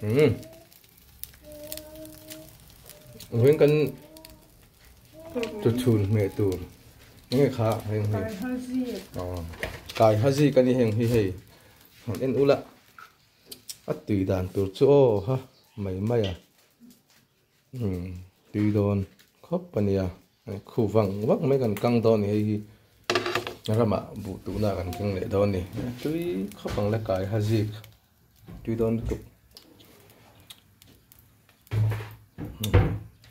Huyên cần chuột chun mẹ tù nghe khá hình cài haji cái này hình hi nên u lạ tùy đàn tù chỗ ha mày à tùy đòn khóc bani à khu vắng vắng mấy gần căng đòn này ra mà vụ tụ na gần căng lệ đòn này tùy khóc bằng là cài haji tùy đòn tục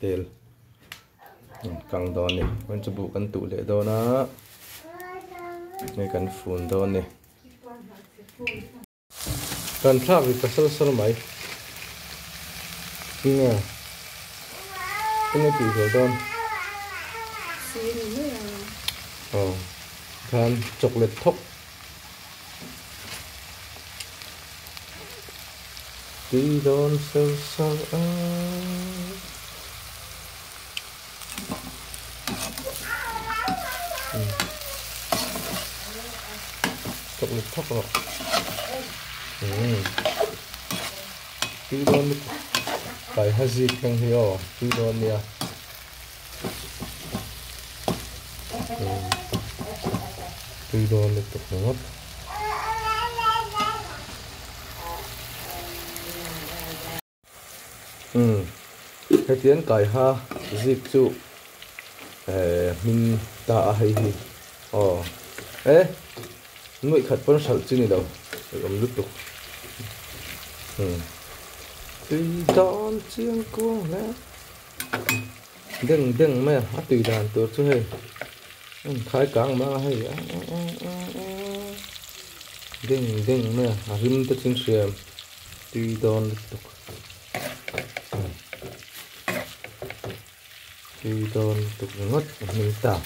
tel căng đòn này vẫn cho vụ cần tụ lệ đòn á ngay cần phun đòn này cần tháp thì phải sơ máy nghe cái này tùy rồi đòn than chocolate thốc tùy đòn sơ chocolate thốc rồi tùy đòn phải haji kang hiyo tùy đòn nha tùy đòn được tục ngót cái tiếng cài ha dịch chu mình ta hay hi nuôi khát phân sầu chứ này đâu làm lúc tục tùy đòn chiên cuồng nè đừng mẹ tùy đàn tốt chứ hay khai cảng mà hay đừng mẹ rim tất nhiên xem tùy đòn tục tùy đòn tục ngất mình tạo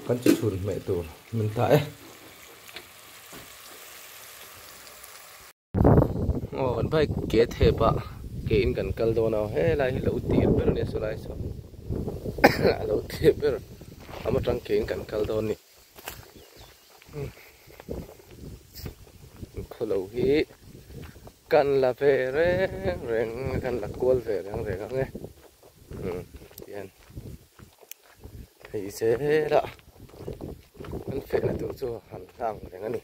con chỉ chuồn mẹ tổ mình tại vẫn phải kết hợp ạ kết gần cần đồ nào hết lại lâu tiền bây giờ này sao lâu tiền bây giờ ama trăng kết gần cần đồ này khâu lâu hi cần là về rèn cần là cuốn về rèn nghe tiền thì sẽ đóมันเฟะนะตัวจู่หันข้างอย่างนั้นนี่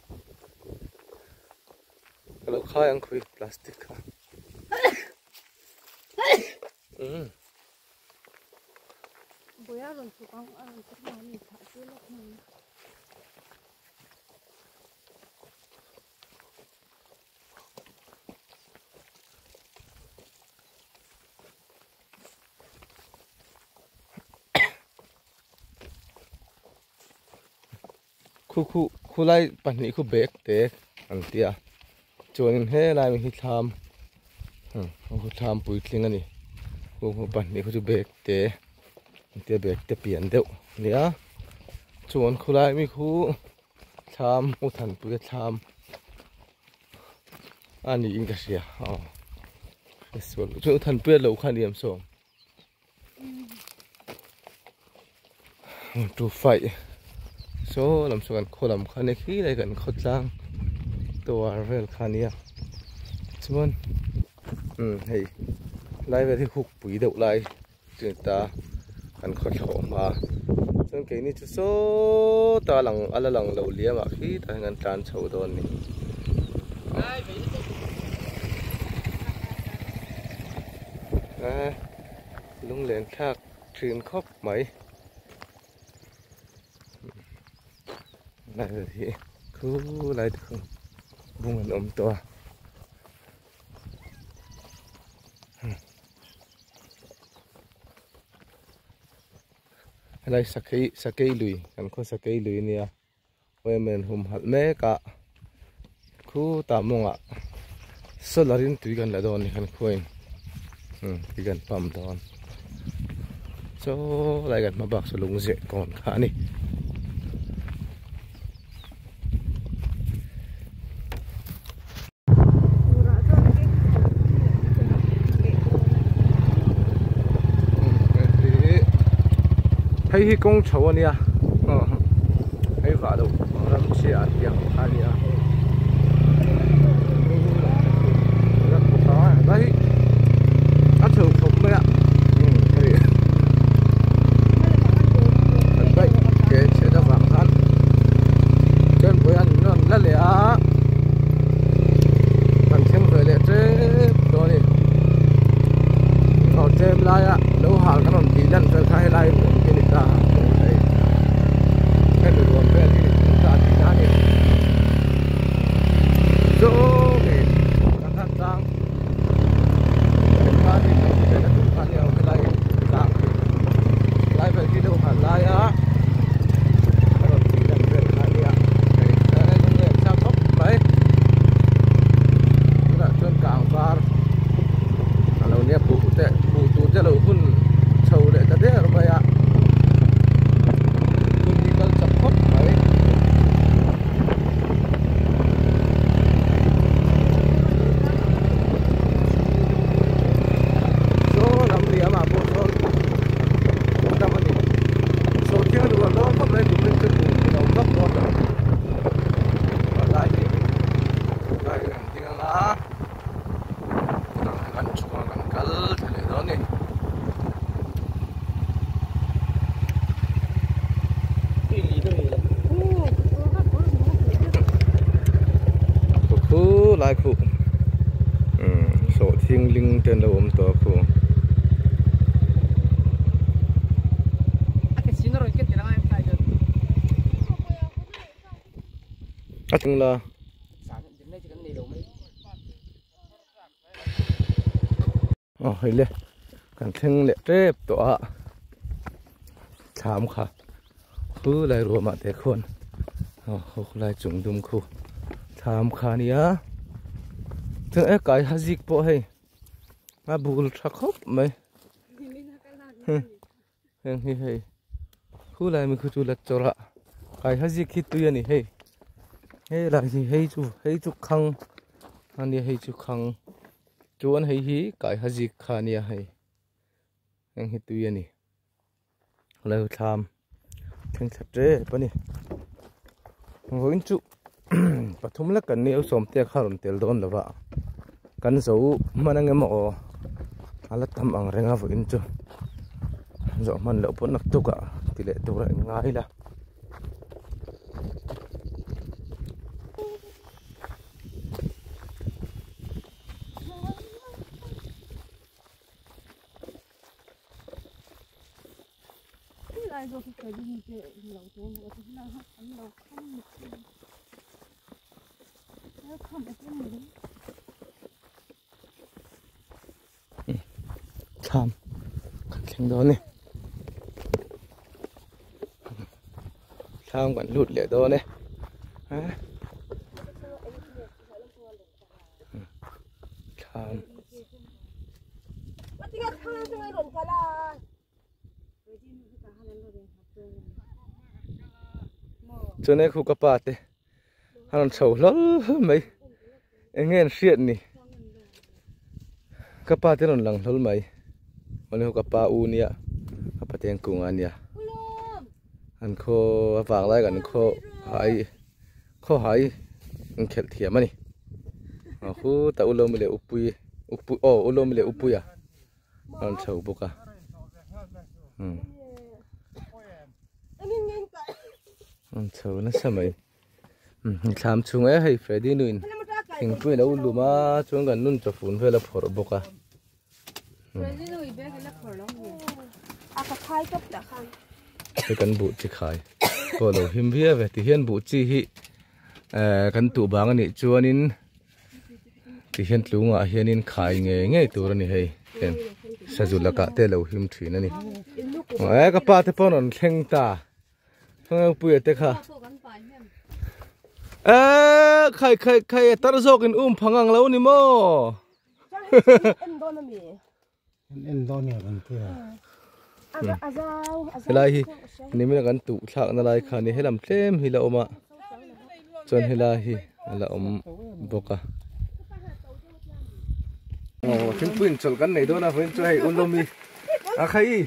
เราข้ายังคุยพลาสติกค่ะบุยาลงสุกังอะไรสักอย่างนี่ถ่ายชื่อลูกมันคู่ไล่ปันนี้คู่เบรกเตะอันเตียจวนเฮ้ไล่มีที่ทำคู่ทำปุ๋ยคลิงอันนี้คู่ปันนี้คู่จะเบรกเตะอันเตียเบรกเตะเปลี่ยนเดี๋ยวเนี่ยจวนคู่ไล่มีคู่ทำคู่ทันปุ๋ยทำอันนี้อิงกระเสียส่วนจวนทันปุ๋ยเราขันเดียมส่งดูไฟโซ่ลำส่วนคนลำคันในขี้อะไรกันขดล่างตัวเรลคันนี้ส่วนให้ไล่ไปที่หุกปุ๋ยเดือดไล่จนตากันขดหอมมาส่วนเกนี่จะโซ่ตาหลังอะไรหลังเหลาเลี้ยมาขี้แต่งานจานเฉาโดนนี่ลุงเหลนทักถืนครบไหมlại thì cứ lại được vùng mình ôm to lại sake lùi cần có sake lùi nè quay mình hùm hạt mé cả cứ tạm mong ạ số là riêng tùy gần là đòn thì cần quên tùy gần phẩm đòn số lại gần mà bạc số lùng dễ còn khá nè hay hi công chầu anh à hay vả đâu làm xe tiếng khá đi à rất lai khu số thiên linh trên đầu ôm tổ khu chừng là hơi lệ càng thêm lệ trép tỏa chạm khá cứ lại rùa mà để khuôn hộp lại chúng đùm khu chạm khá nia thường ấy cái hazik bộ hay mà bùn sắc khóc mày hay khu lại mình cứ chú lật cho ra cái hazik khi tuy này hay là gì hay chú khăng anh đi hay chú khăng chú anh hay cái hazik khá nia hay anh hi tuy này lại tham thành thật đấy bữa nay với chú bắt thùng là cần nhiều xóm tiệc khá là tiền đồn là vậy cần dấu mà anh em họ là thầm ăn rèn với chú rồi mình lỡ bốn nắp tục cả tỷ lệ tục lại ngay là tham cảnh đó này tham còn lụt lẻ đó này tham cho nên khu cà phê hắn sầu lắm mấy anh nghe chuyện này cà phê thì nó lằng lắm mấy mà nếu cà phê u nia cà phê tiếng cùng anh nia anh khô vàng lại gần khô hay anh khét thiệt mà nè khu ta ulo mile upui ulo mile upui à anh sầu bốc à anh sầu nó sao mày làm chung ấy hay phải đi nuôi hình quê đâu luôn mà chúng gần nun cho phun về là phở bốc à cái cần bụi chỉ khai có đầu hiểm vía về thì hiện bụi chỉ hi cần tụ bang này chuan in thì hiện lúng à hiện in khai nghe tụ này hay hiện sa du là cả tê lâu hiểm thủy này cái pa thế phong nó khen ta không bụi thế cả khai tar zok in phangang lâu ni mo em đo nhiều hơn kia cái này thì mình cần tụ thạc nó lại khai này hay làm thêm hi là ôm ạ chọn hi là ôm bốc à chúng quên chọn cái này đó là với cho hay ulomi khai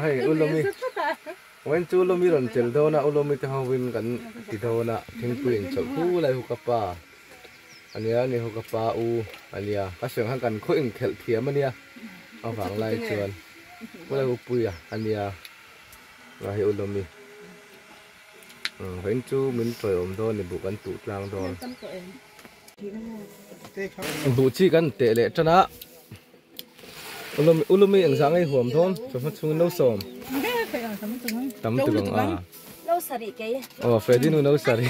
hay ulomi when chú ulomi rồi chel đó na ulomi thì họ winกันที่đó na chúng quên chọn khu lại hukapa anh này hukapa anh cái sự hàngกันkhối khel thiam anhเอาฝังไล่ชวนเมื่อไรอุปุยอันนี้เราให้อุลมีเห็นจูมิ้นปล่อยอมโดนในบุกันตูดลางโดนบุชีกันเตะเละชนะอุลมีอย่างสังไอหัวมทนสมมติช่วงนู้สมตำตึงนู้สารีกี่อ๋อเฟรดี้นู้สารี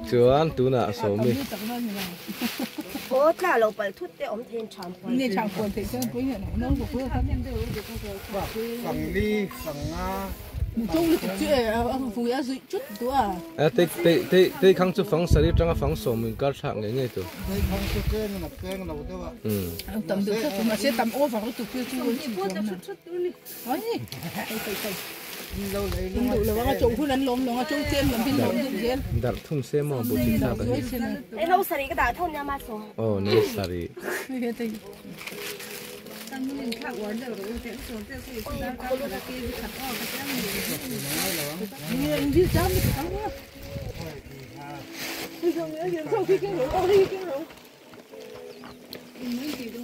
ชวนตูน่ะสมมี我大老板脱的我们天长坡，你长坡这些不远，能不会他们ฝั่งนี้ฝั่ง中了这副也是จุดตัวที่ข้างจุดฝั่งสารีจังฝั่งสมมีการฉากไงตัวที่ข้างจุดเกินนับเกินเราด้วยว่าต่ำดูสักมาเสียต่ำโอ้ฝั่งจุดเกินจุดนี้ปวดจะชุดตัวนี้อ๋อนี่เราว่าจงผู้นั้นลงว่าจงเจียนลงพินลงเจียนดักทุ่งเสมอบุจิตากันไอ้เราสารีก็ด่าท่อนยามาส่งโอ้นี่สารี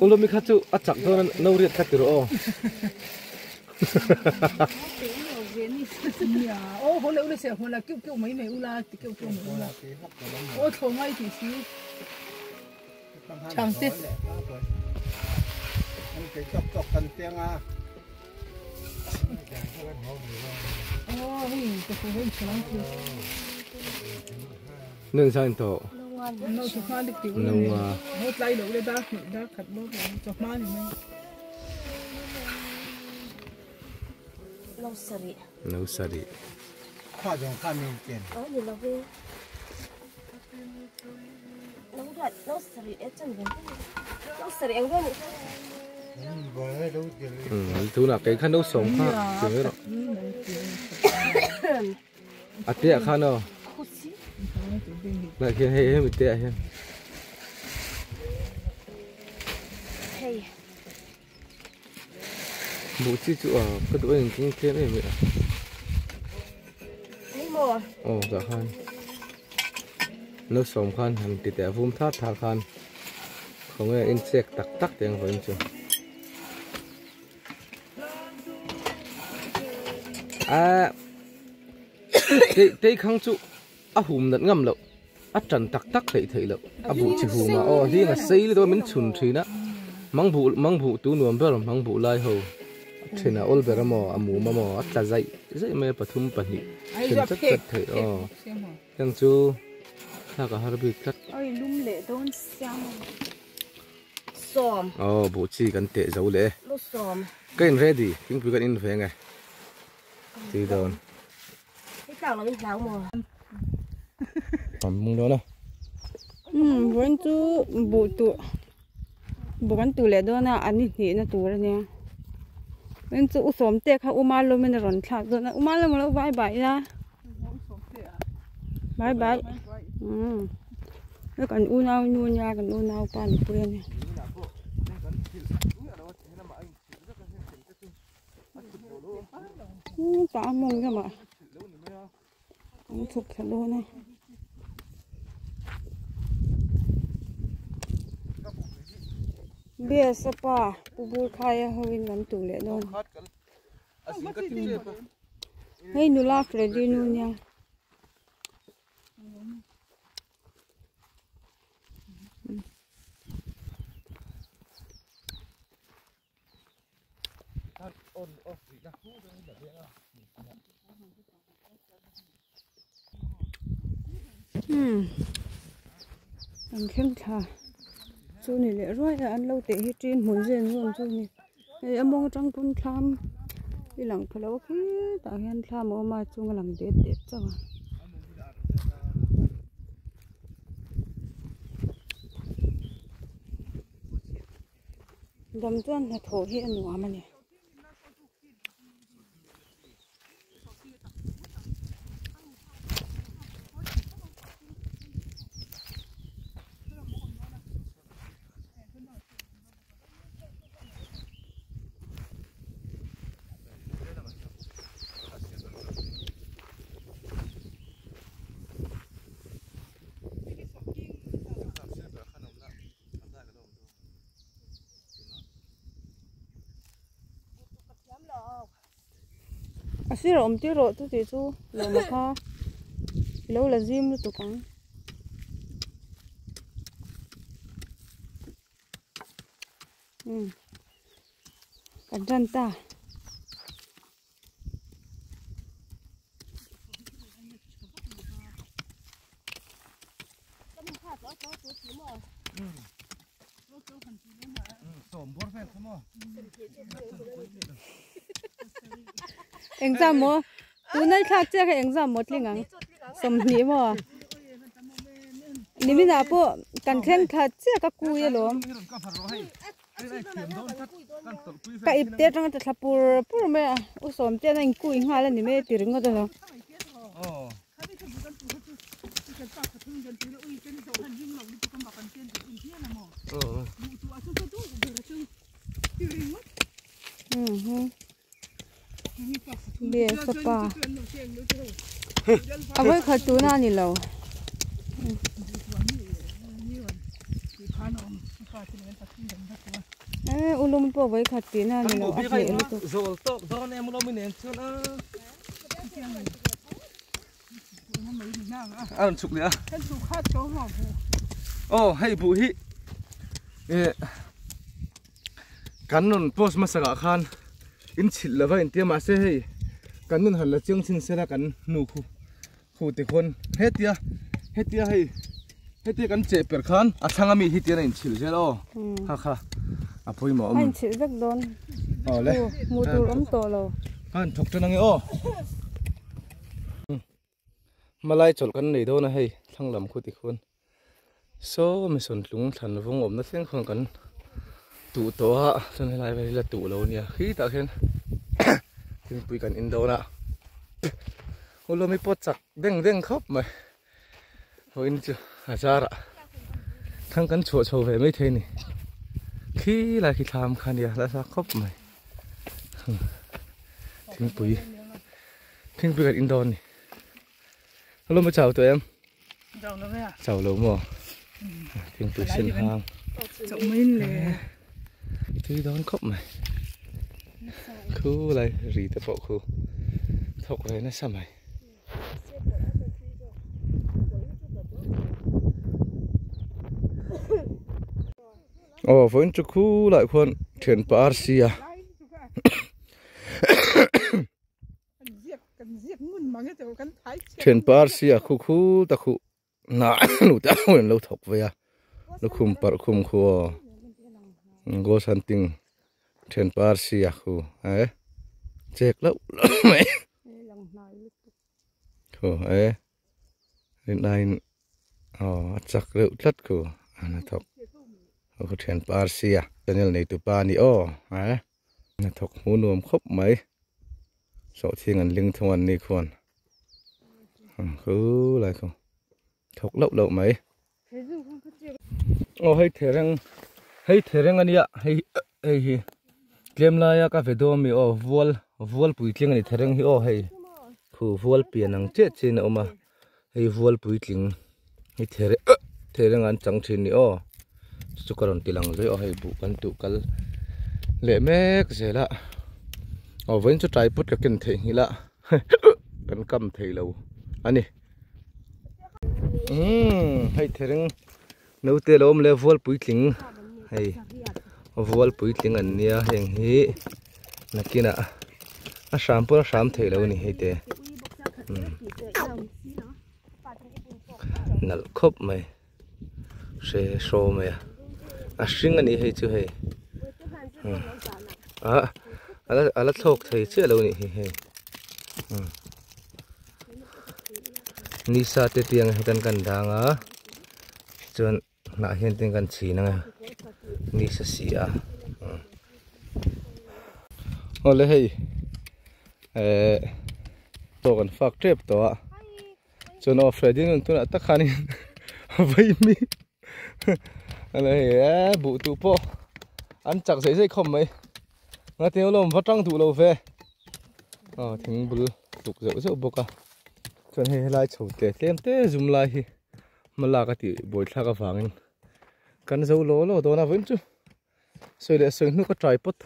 อุลมิขัดจูอัดจักตัวนั้นเราเรียกขัดตัว nhà ô hôm nay u sẽ hôm là kêu mấy mày u la kêu mấy u la ô thầu ngay thì xí chẳng tiếc cái chọc cần tiếng à ô hình cái phụ huynh chẳng lắm nương sang tổ nó chụp hoa được kiểu nông hốt lấy đâu để đã khát bớt chụp hoa thì mấy nấu sari khoa dùng khoa mình tiền nhìn nó về nó sari ở chân gần nó sari anh gần thu là cái khăn nấu sống ha chứ đó à tiệt khăn đâu lại kia hay mình tiệt hay bố chị chú ở cái tuổi hình cũng thế này vậy ồ dạ khăn nấu sống khăn hàng tiệt tiệt vum thắt thà khăn không nghe insect tắc tắc tiếng vậy chứ à cái khăn chú à hùm đặt ngâm lậu à trần tắc tắc thấy lậu à vụ chỉ hùm mà đi là xây rồi mình chun chi đó mang vụ tu nuông bờ mang vụ lai hồ thì là ôn bờ mà mù mà ta dậy mấy pathum pani thì rất rất thấy yang chú là cả hai bị cắt ôi lum lệ đón xiang xòm bố chi cần tệ dấu lệ nó xòm cái ready chúng tôi cần in về ngay thì đâu cái tàu là bên nào mà mùng đó nè vẫn chú bộ căn tụ lệ đó na anh nhỉ na tụ rồi nè vẫn chú xóm tết ha umal lo mình run thắt rồi na umal lo mình bye bye ra bye bye nó còn u nao nhu nha còn u nao pan bươn nè tả mông ra mà không thuộc thật luôn này bia sapa bubur kaya hawin ngam tu le don hey nula ready nu nya anh khen thà chú này lại rồi anh lâu tệ hết trên muốn gì luôn chú này em mong trong thôn tham đi làm phải lâu khi tại hiện tham mà chú cái làm đẹp cho mà đầm chân là thổ hiện nữa mà nè xí rồi ông tiếc rồi tôi thì chú lâu mà kho lâu là diêm nó tụt cắn cẩn thận ta anh ra mua tôi nói khác chứ cái anh ra một linh ăn sầm nhỉ mà nếu bây bộ cần khen khác chứ các cùi luôn cái ít tết trong cái pur mẹ u sầm tết anh cùi hai lần thì mẹ tiền ngót rồi bia sapa à với khởi tú na nhỉ lâu ulum po với khởi tú na nhỉ lâu à vậy luôn rồi tốt đó em lo mình nén chưa ăn chụp nữa Thân chủ khát chỗ hỏa vụ. hay bụi hi cắn nôn post mà sạc khan in chít là vậy tiêm mà sẽ hay cắn nôn hẳn là chương trình sẽ là cắn nụ khu tịch hôn hết tia cắn chế per khan sang ami hi tia này chít chứ đâu ha apoi mà anh chít rất đón lấy mua đồ ấm to rồi anh thọc cho nó nghe malai chol kan nei do na hei thanglam khu ti khun so mi son tlung than vung om na thleng khon kan tu to ha chon lai vai la tu lo nia khi ta khen tin pui kan in do na ulo mi pot chak deng khop mai hoin chu hazara thang kan cho ve mai the ni khi lai khi tham khan dia la sa khop mai tin pui kan in do ni hello mà chào tụi em. Chào nó à? Chào lâu mà. Tiếng tụi xin hàng. Chào mình nè. Thì đón khóc mày. Khu lại rì tập bộ khu. Thọc về nó sao mày. Với chú khu lại khuôn thuyền Parsia. Thuyền Parsia khu ta khu nã nụ ta huyền lâu thọc về à lâu khum khu go santing thuyền Parsia khu ấy check lâu mấy khu ấy lên đây chắc lâu rất khu anh thọc khu thuyền Parsia cho nên này tụi ba ni ấy thọc muốn nuông khóc mấy số thiên anh linh thông anh ni khuôn cứ lại không thọc lậu mấy hay thế rằng anh ạ hay kem lại cà phê đô mi vuol bụi tiếng này thế rằng hay khu vuol biển năng chết trên nào mà hay vuol bụi tiếng hay thế rằng anh chẳng trên này chú còn tì lăng rồi hay bụi căn tụ căn lệ mẹ cái gì lạ vẫn cho trái bút cái kinh thế như lạ căn cầm thấy lâu anh hay thế rằng nấu tê lôm lê vuol bụi tiếng hay vuol bụi tiếng anh nia hiện hi là kia nè sám thấy lâu nè hay thế nal khop mày sẽ show mày sinh anh hay chưa hay ala thok thấy chưa lâu nè hay nisa te tiang hitan kan danga chon na hian ten kan chi na nisa sia ole hei to kan fak trep to chon off reading tu na ta khani vai mi ale hei bu tu po an chak sei khom mai nga teo lom watang tu lo ve thing bul tuk zo boka chon he lai chho te zum lai hi mala ka ti boi thla ka wangin kan zo lo do na vin chu soi le soi nu ka tripod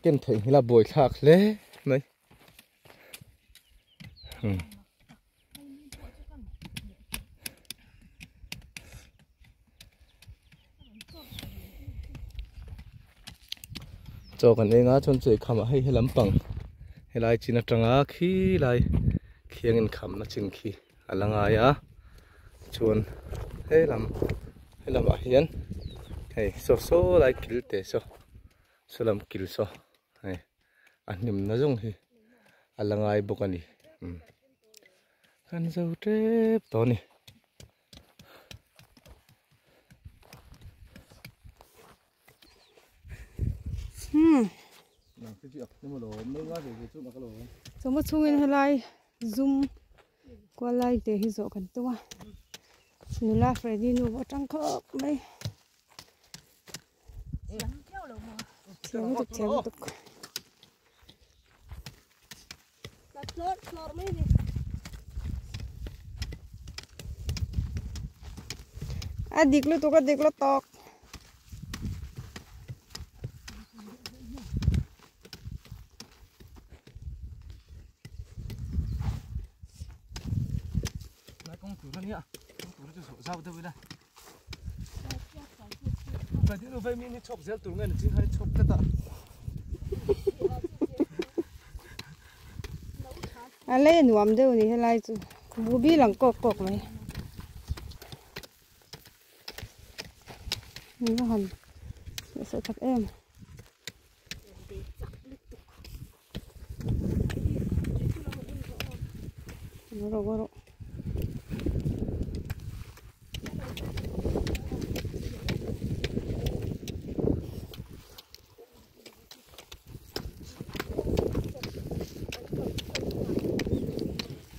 ken thei hila boi thak le mai cho kan enga chon chei khama hei lampang helai china tanga khi lai khiang in kham na chin khi alanga ya chuan helam a hian hei so lai kil te so lam kil so hei anim na jong hi alangai bokani kan zo trep to ni so mà chung in helai zoom qua lại để hi zo kan tua nula Freddy nu wa tang khop mai chém tục देख लो तो nhá tụi nó sổ sao tôi đây phải thế nó phải mình chọc dễ tụi người chính hay chọc cái ta anh lấy nuông đâu nè lại bố bí lằng cọc cọc này nó hẳn sợ thật em nó rồi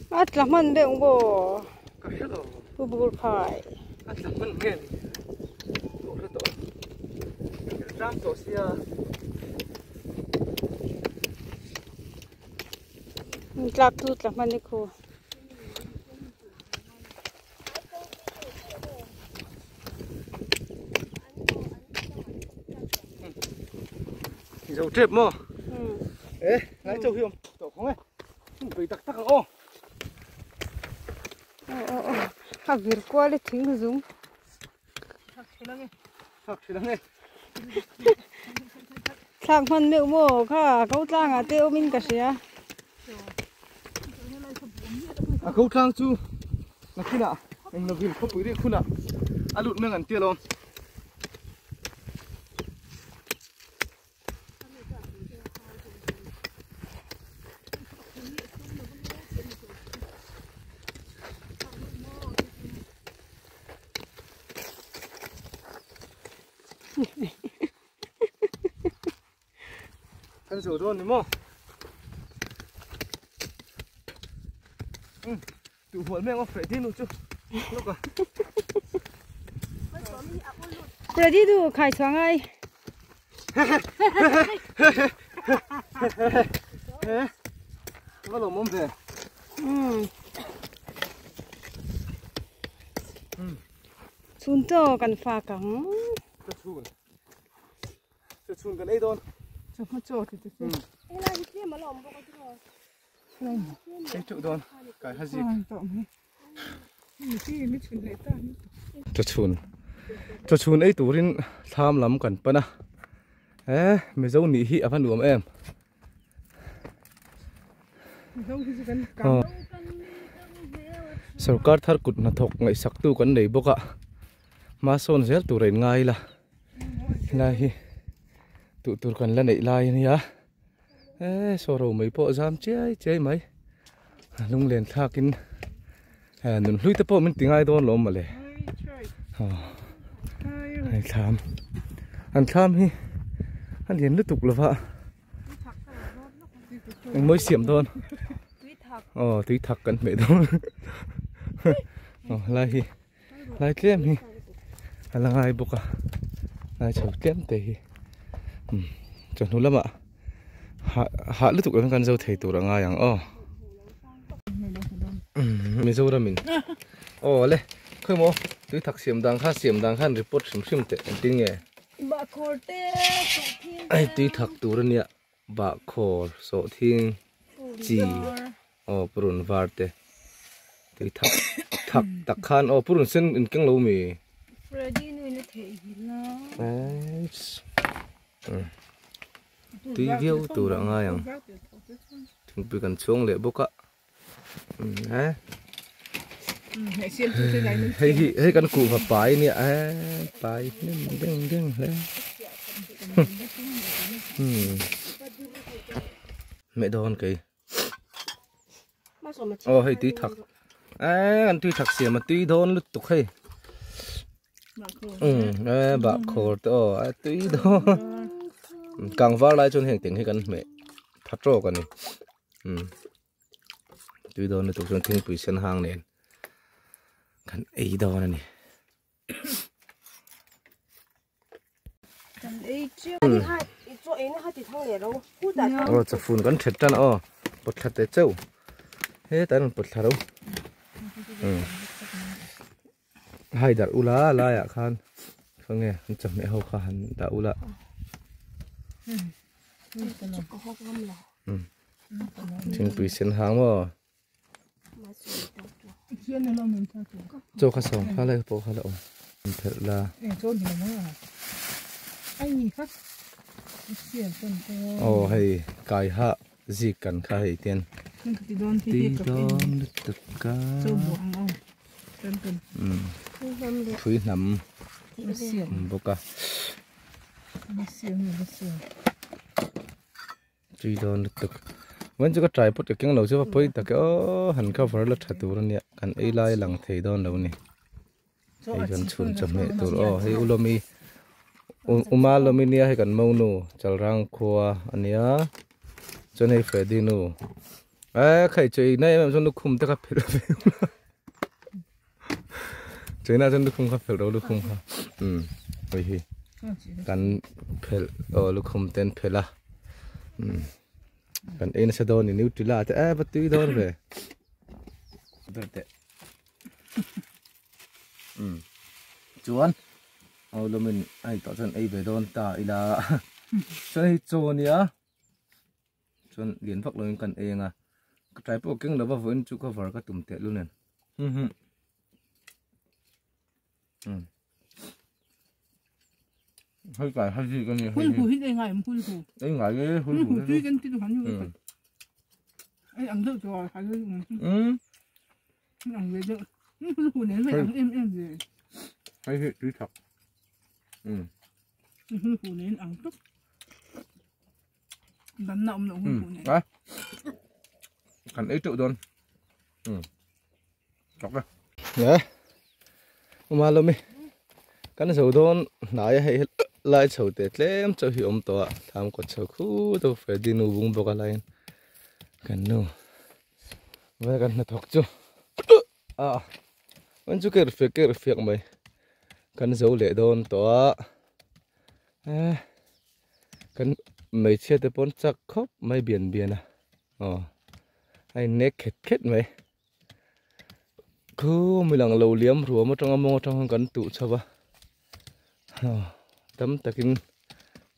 at laman de ungo bubur khai at laman ngel to ram to sia klap tu laman de ko dầu trệp mò ê lấy châu hiểm tổ không ấy bị tắc tắc ô hạc việt qua lấy thính dùng hạc xí lăng nghe thạc man miêu mò kha câu trang à tiêu min cả xía à câu trang chu là khi nào mình là viên không bự đi khu nào à lụt mình ăn tiêu luôn ăn sổ luôn đúng không? Tụi huấn mẹ có phải tin được chứ? Lúc à? rồi đi du khai xoang ai? Có lồng mông về. Chun to kan pha cẳng. Chun cái ấy thôi. 저 맞죠? Cái trụ thôi. Cái hạt gì? Cho chun ấy tủ đến tham lắm cần pana. Ê, mày dâu nỉ hị văn nuông em. Sarkar thar kut na thok ngai sak tu kan nei boka. Ma son zel tu ren ngai la. La hi tụ tụi cần lên đậy lai này á, ê sổ mấy bộ giam chơi mấy, lung lên tha kín, nụn lui tập bộ mình tiếng ai đó lắm mà lẽ, này tham hi, anh liền lướt tục là vợ, anh mới xiêm thôi, túi thạc cần mẹ thôi, lai kem hi, là ngay bộ cả, lai chầu kem tệ hi. Cho nó lắm ạ hạ lít tục em gan dâu thầy tủ là ngay à mình dâu ra mình lê khơi mô túi thạc xiêm đằng khan report xiêm tệ tiếng nghe túi thạc tủ ra nè bạc khổ sổ thiên gì purun var tệ túi thạc khan purun sen in keng lâu mì tuy viêu tủ ra ngay à chúng bị cần xuống lệ bốc ạ hay căn cụ và bài nè bài đừng lên mẹ đòn cái hay tí thật ăn tuy thật xỉa mà tuy đòn lứt tục hay bạc khổ to tuy đòn càng vào lại cho hiện tình hay cần mẹ phát trò cần này tuy đòn này tụi chúng thiên quỷ sen hàng này cần ấy đó này chả phun con chết chân bột thật để châu hết tay bột thật đâu hai đặt ula la ya khan không nghe chậm mẹ hậu khan đã ula thiên quỷ sen hàng mà xuyên này lo mình sao chủ chỗ khá sòng khá lại bộ khá là ổn thật là chỗ thì nó là anh khác xuyên tuần ồ hay cài hạ gì cần khá hay tiền nhưng thì đón tí đón tất cả châu buông ông tuần tuần thúi nằm xuyên bốc cả xuyên tí đón tất vẫn chưa có trái bút được cái nào chưa phải ta cái hẳn cover là thật tụi nó cần ai lại lằng thấy đón đâu nè hay cần chun chấm hệ tụi hay ulomi umalomi nia hay cần mau nu chal rang khoa ania cho nên phải đi nu khai chơi này mà cho nó khum ta gặp phải chơi nào cho nó khum gặp phải đâu nó khum ha vậy thì cần phải nó khum tên phải là kan ena sa don ni utila ta ba tu don ve derte chuan au lo min ai to chan ai ve don ta ila sai chonia chon lian phak loin kan enga ka trai po keng lova voin chu ka var ka tum te lunen hơi cài hay gì cái này hul hul hít ngày hul hul ấy ngại cái hul hul tuy cái tí hắn như vậy ấy ăn được rồi hay là ăn về được hul hul này phải ăn em gì hay hết trí thật hul hul này ăn tốt đắn nọng nó hul hul này đấy cần ấy trụ đôn chọc ra nhớ mà lo mi cái sầu đôn nãy hay lại sầu tết lem cho hiểm to tham có sầu khu tôi phải đi nu vùng bọc lại cái nu vậy cái nó thọc chứ vẫn chưa cái việc mày cái dấu lệ đôn to cái mấy chiếc tay bốn chắc khóc mấy biển hay nét khét mày cứ mình lằng lâu liếm rùa mà trong cái tủ cho ba tấm takin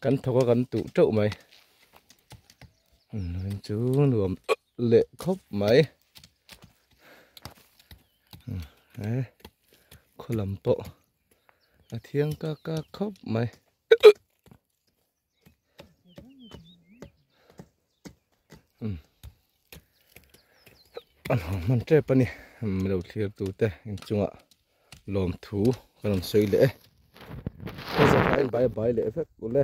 kan thoko kan tu trâu mày chú nuông lệ khóc mày đấy khó làm bộ thiêng ca khóc mày mình chơi pa nè mình đầu tiên tu te chung ạ lom thú còn xây lệ bây giờ phải bye bye lệ phép của lệ